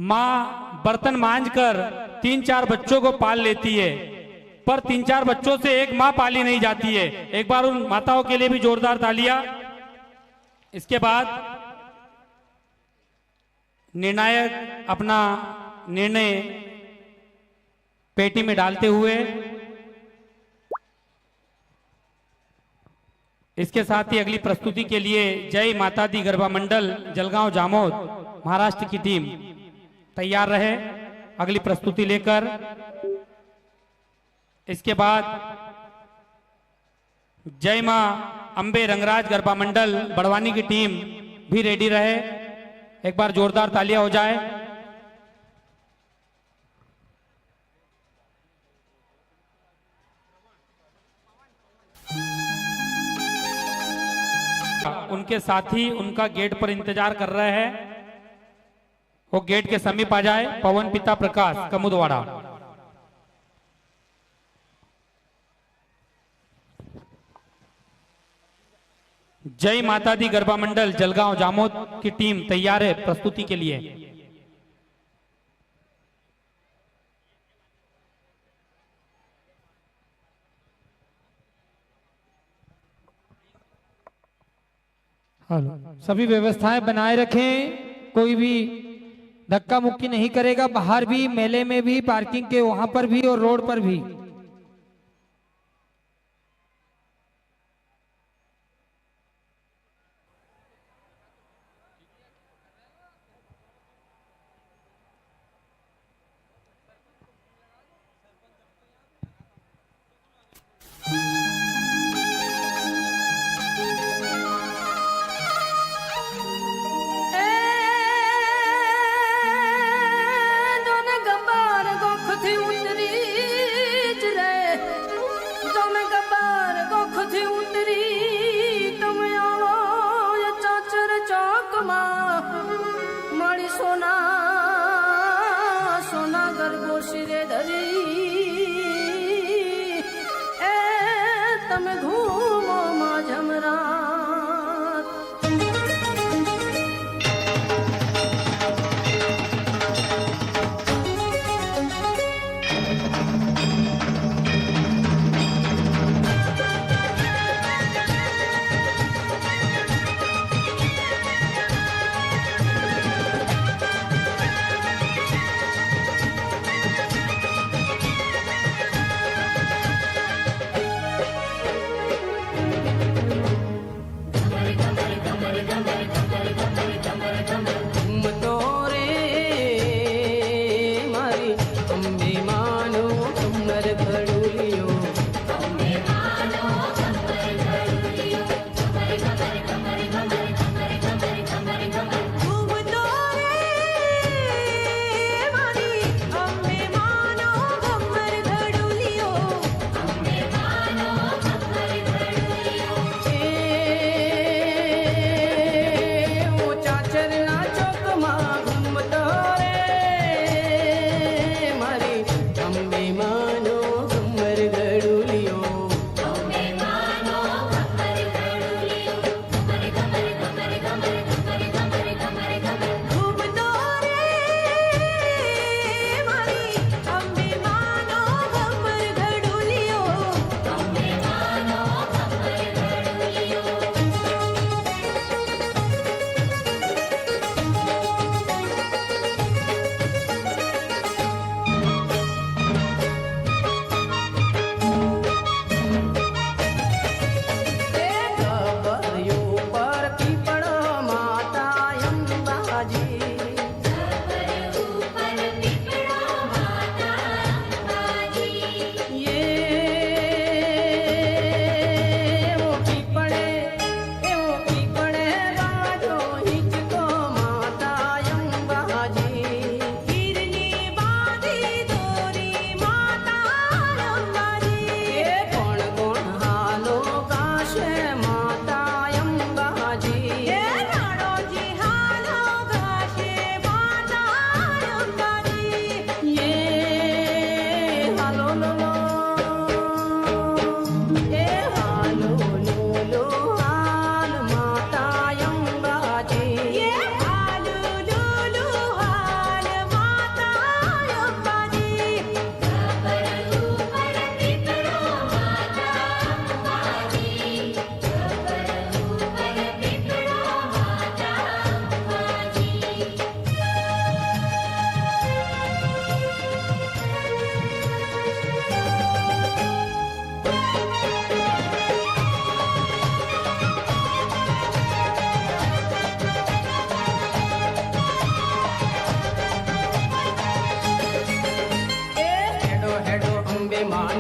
माँ बर्तन मांज कर 3-4 बच्चों को पाल लेती है, पर 3-4 बच्चों से एक माँ पाली नहीं जाती है। एक बार उन माताओं के लिए भी जोरदार तालियां। इसके बाद निर्णायक अपना निर्णय पेटी में डालते हुए इसके साथ ही अगली प्रस्तुति के लिए जय माता दी गरबा मंडल जलगांव जामोद महाराष्ट्र की टीम तैयार रहे अगली प्रस्तुति लेकर। इसके बाद जय मां अंबे रंगराज गरबा मंडल बड़वानी की टीम भी रेडी रहे। एक बार जोरदार तालियां हो जाए। उनके साथी उनका गेट पर इंतजार कर रहे हैं, वो गेट के समीप आ जाए। पवन पिता प्रकाश कमुदवाड़ा। जय माता दी गरबा मंडल जलगांव जामोद की टीम तैयार है प्रस्तुति के लिए। हेलो, सभी व्यवस्थाएं बनाए रखें, कोई भी धक्का मुक्की नहीं करेगा। बाहर भी, मेले में भी, पार्किंग के वहां पर भी और रोड पर भी।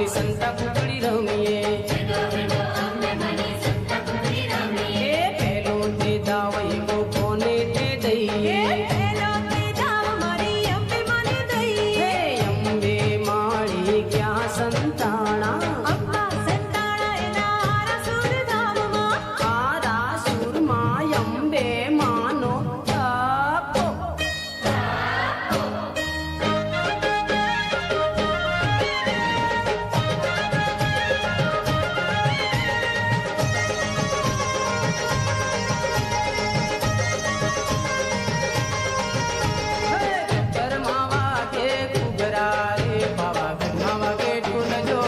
મની સંતા કુકડી રમીએ એ પેલો તે દાવ એવો કોને તે દઈએ હે અંબે માળી ક્યાં સંતાણા આરા સુરમાં અંબે માનો તાપો ઘરમાં વાગે ઘૂઘરા રે બાવા ઘરમાં વાગે ઢોલજો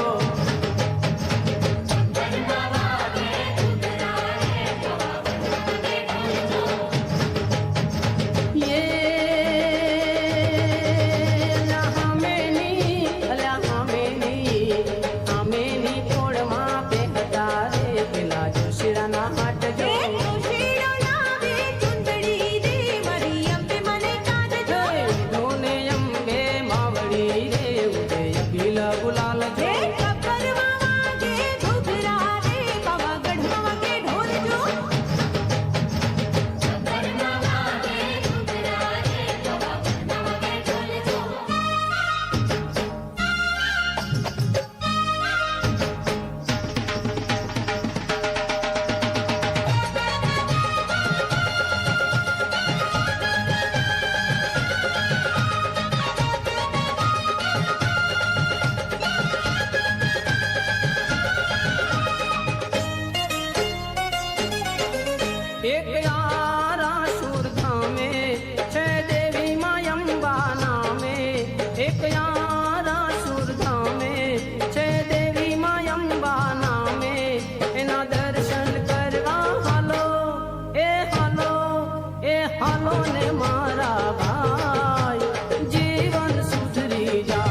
એક યારા સુર ધામે છે દેવી માયંબા નામે એક યારા સુર ધામે છે દેવી માયંબા નામે એના દર્શન કરવા હાલો એ હાલો ને મારા ભાઈ જીવન સુધરી જાય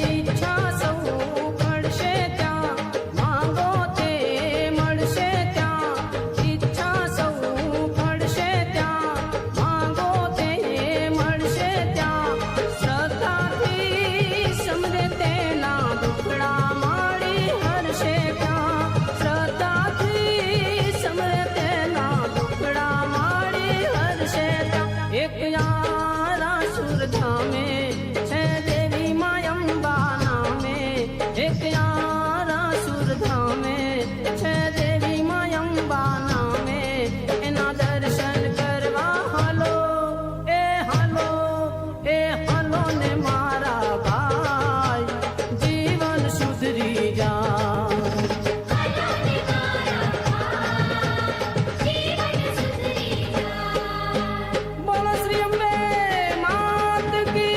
ઈચ્છા સૌ પડશે ત્યાં માંગો તે મળશે ત્યાં ઈચ્છા સૌ પડશે ત્યાં માંગો તે મળશે ત્યાં શ્રદ્ધાથી સમરે તેના દુખડા માડી હરશે ત્યાં શ્રદ્ધાથી સમરે તેના દુખડા માડી હરશે ત્યાં એક યારા સુર ધામે છે દેવી માયંબા નામે એક યારા સુર ધામે છે દેવી માયંબા નામે એના દર્શન કરવા હાલો એ હાલો ને મારા ભાઈ જીવન સુધરી જાય બોલો શ્રી અંબે માત કી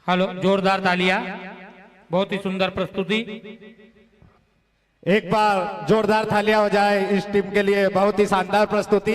हेलो, जोरदार तालियां। बहुत ही सुंदर प्रस्तुति। एक बार जोरदार तालियां हो जाए इस टीम के लिए, बहुत ही शानदार प्रस्तुति।